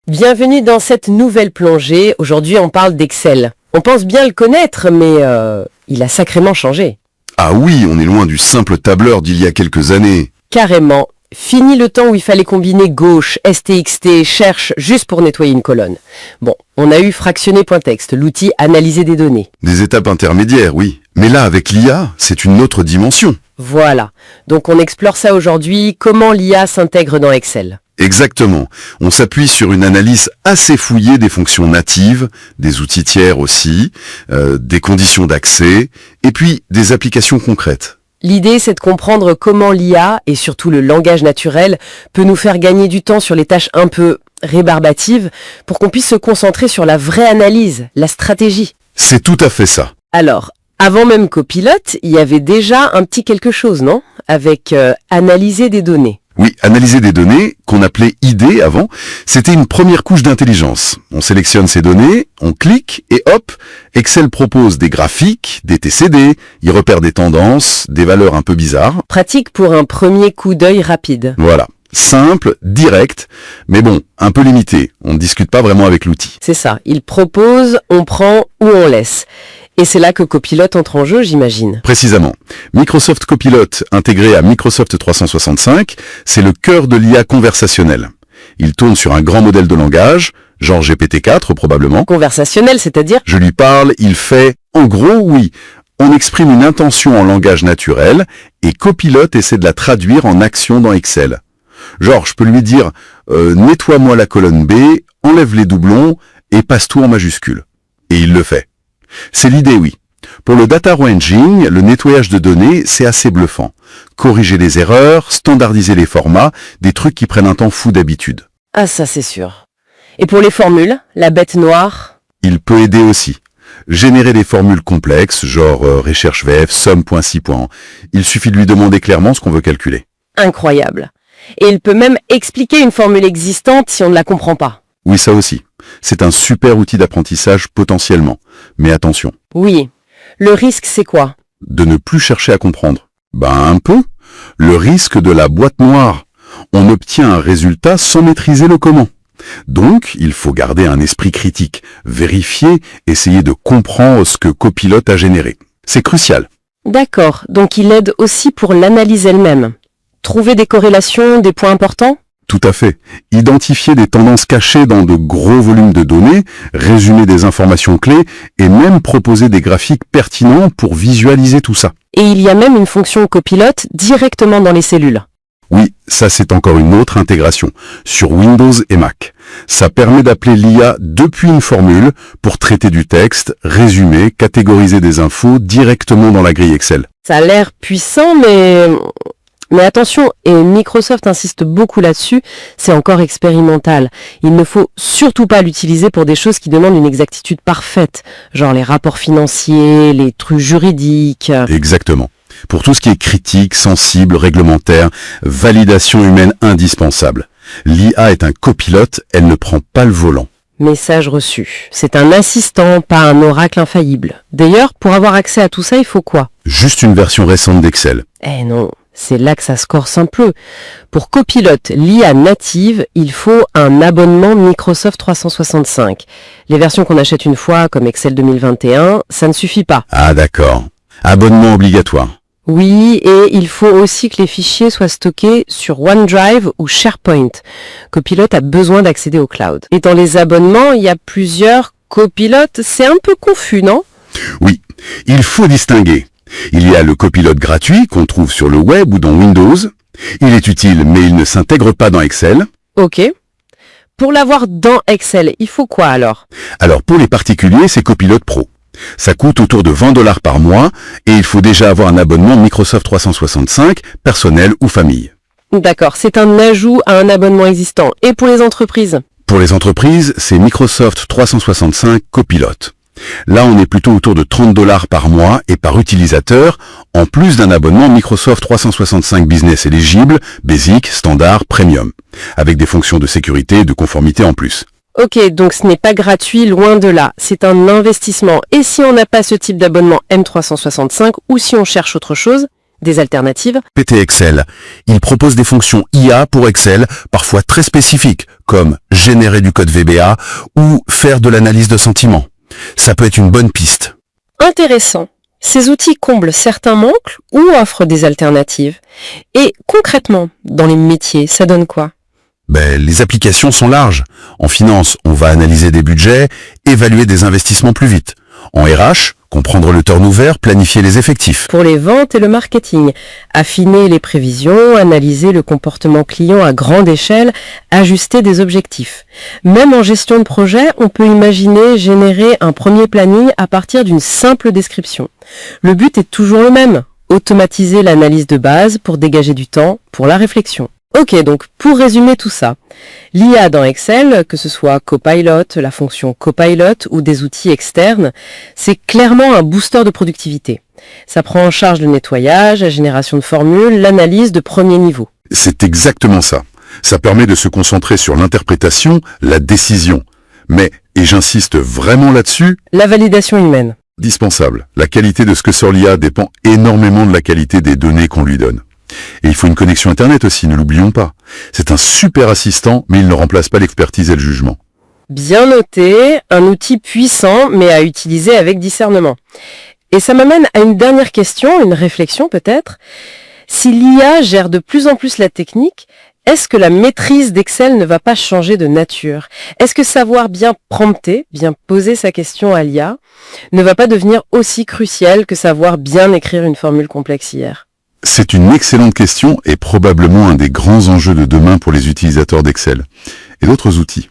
Bienvenue dans cette nouvelle plongée. Aujourd'hui, on parle d'Excel. On pense bien le connaître, mais il a sacrément changé. Ah oui, on est loin du simple tableur d'il y a quelques années. Carrément. Fini le temps où il fallait combiner gauche, STXT, cherche, juste pour nettoyer une colonne. Bon, on a eu fractionner.txt, l'outil analyser des données. Des étapes intermédiaires, oui. Mais là, avec l'IA, c'est une autre dimension. Voilà. Donc on explore ça aujourd'hui, comment l'IA s'intègre dans Excel. Exactement. On s'appuie sur une analyse assez fouillée des fonctions natives, des outils tiers aussi, des conditions d'accès, et puis des applications concrètes. L'idée, c'est de comprendre comment l'IA, et surtout le langage naturel, peut nous faire gagner du temps sur les tâches un peu rébarbatives, pour qu'on puisse se concentrer sur la vraie analyse, la stratégie. C'est tout à fait ça. Alors, avant même Copilot, il y avait déjà un petit quelque chose, non? Avec analyser des données. Oui, analyser des données, qu'on appelait ID avant, c'était une première couche d'intelligence. On sélectionne ces données, on clique et hop, Excel propose des graphiques, des TCD, il repère des tendances, des valeurs un peu bizarres. Pratique pour un premier coup d'œil rapide. Voilà. Simple, direct, mais bon, un peu limité. On ne discute pas vraiment avec l'outil. C'est ça, il propose, on prend ou on laisse. Et c'est là que Copilot entre en jeu, j'imagine. Précisément. Microsoft Copilot, intégré à Microsoft 365, c'est le cœur de l'IA conversationnelle. Il tourne sur un grand modèle de langage, genre GPT-4 probablement. Conversationnel, c'est-à-dire? Je lui parle, il fait... En gros, oui. On exprime une intention en langage naturel et Copilot essaie de la traduire en action dans Excel. Genre, je peux lui dire nettoie-moi la colonne B, enlève les doublons et passe tout en majuscule. Et il le fait. C'est l'idée, oui. Pour le data wrangling, le nettoyage de données, c'est assez bluffant. Corriger les erreurs, standardiser les formats, des trucs qui prennent un temps fou d'habitude. Ah, ça c'est sûr. Et pour les formules, la bête noire? Il peut aider aussi. Générer des formules complexes, genre recherche VF, somme, point ci, point. Il suffit de lui demander clairement ce qu'on veut calculer. Incroyable. Et il peut même expliquer une formule existante si on ne la comprend pas. Oui, ça aussi. C'est un super outil d'apprentissage potentiellement. Mais attention. Oui. Le risque, c'est quoi? De ne plus chercher à comprendre. Un peu. Le risque de la boîte noire. On obtient un résultat sans maîtriser le comment. Donc, il faut garder un esprit critique, vérifier, essayer de comprendre ce que Copilot a généré. C'est crucial. D'accord. Donc il aide aussi pour l'analyse elle-même. Trouver des corrélations, des points importants? Tout à fait. Identifier des tendances cachées dans de gros volumes de données, résumer des informations clés et même proposer des graphiques pertinents pour visualiser tout ça. Et il y a même une fonction Copilot directement dans les cellules. Oui, ça c'est encore une autre intégration, sur Windows et Mac. Ça permet d'appeler l'IA depuis une formule pour traiter du texte, résumer, catégoriser des infos directement dans la grille Excel. Ça a l'air puissant, mais attention, et Microsoft insiste beaucoup là-dessus, c'est encore expérimental. Il ne faut surtout pas l'utiliser pour des choses qui demandent une exactitude parfaite, genre les rapports financiers, les trucs juridiques. Exactement. Pour tout ce qui est critique, sensible, réglementaire, validation humaine indispensable. L'IA est un copilote, elle ne prend pas le volant. Message reçu. C'est un assistant, pas un oracle infaillible. D'ailleurs, pour avoir accès à tout ça, il faut quoi? Juste une version récente d'Excel. Eh non. C'est là que ça se corse un peu. Pour Copilot, l'IA native, il faut un abonnement Microsoft 365. Les versions qu'on achète une fois, comme Excel 2021, ça ne suffit pas. Ah d'accord. Abonnement obligatoire. Oui, et il faut aussi que les fichiers soient stockés sur OneDrive ou SharePoint. Copilot a besoin d'accéder au cloud. Et dans les abonnements, il y a plusieurs copilotes. C'est un peu confus, non? Oui, il faut distinguer. Il y a le copilote gratuit qu'on trouve sur le web ou dans Windows. Il est utile, mais il ne s'intègre pas dans Excel. Ok. Pour l'avoir dans Excel, il faut quoi alors? Alors pour les particuliers, c'est Copilot Pro. Ça coûte autour de 20$ par mois et il faut déjà avoir un abonnement Microsoft 365, personnel ou famille. D'accord, c'est un ajout à un abonnement existant. Et pour les entreprises? Pour les entreprises, c'est Microsoft 365 Copilot. Là, on est plutôt autour de 30$ par mois et par utilisateur, en plus d'un abonnement Microsoft 365 Business éligible, Basic, Standard, Premium, avec des fonctions de sécurité et de conformité en plus. Ok, donc ce n'est pas gratuit, loin de là. C'est un investissement. Et si on n'a pas ce type d'abonnement M365 ou si on cherche autre chose, des alternatives? PT Excel. Il propose des fonctions IA pour Excel, parfois très spécifiques, comme générer du code VBA ou faire de l'analyse de sentiments. Ça peut être une bonne piste. Intéressant. Ces outils comblent certains manques ou offrent des alternatives. Et concrètement, dans les métiers, ça donne quoi? Les applications sont larges. En finance, on va analyser des budgets, évaluer des investissements plus vite. En RH, comprendre le turnover, planifier les effectifs. Pour les ventes et le marketing, affiner les prévisions, analyser le comportement client à grande échelle, ajuster des objectifs. Même en gestion de projet, on peut imaginer générer un premier planning à partir d'une simple description. Le but est toujours le même, automatiser l'analyse de base pour dégager du temps pour la réflexion. Ok, donc pour résumer tout ça, l'IA dans Excel, que ce soit Copilot, la fonction Copilot ou des outils externes, c'est clairement un booster de productivité. Ça prend en charge le nettoyage, la génération de formules, l'analyse de premier niveau. C'est exactement ça. Ça permet de se concentrer sur l'interprétation, la décision. Mais, et j'insiste vraiment là-dessus, La validation humaine. indispensable. La qualité de ce que sort l'IA dépend énormément de la qualité des données qu'on lui donne. Et il faut une connexion Internet aussi, ne l'oublions pas. C'est un super assistant, mais il ne remplace pas l'expertise et le jugement. Bien noté, un outil puissant, mais à utiliser avec discernement. Et ça m'amène à une dernière question, une réflexion peut-être. Si l'IA gère de plus en plus la technique, est-ce que la maîtrise d'Excel ne va pas changer de nature? Est-ce que savoir bien prompter, bien poser sa question à l'IA, ne va pas devenir aussi crucial que savoir bien écrire une formule complexe hier? C'est une excellente question et probablement un des grands enjeux de demain pour les utilisateurs d'Excel et d'autres outils.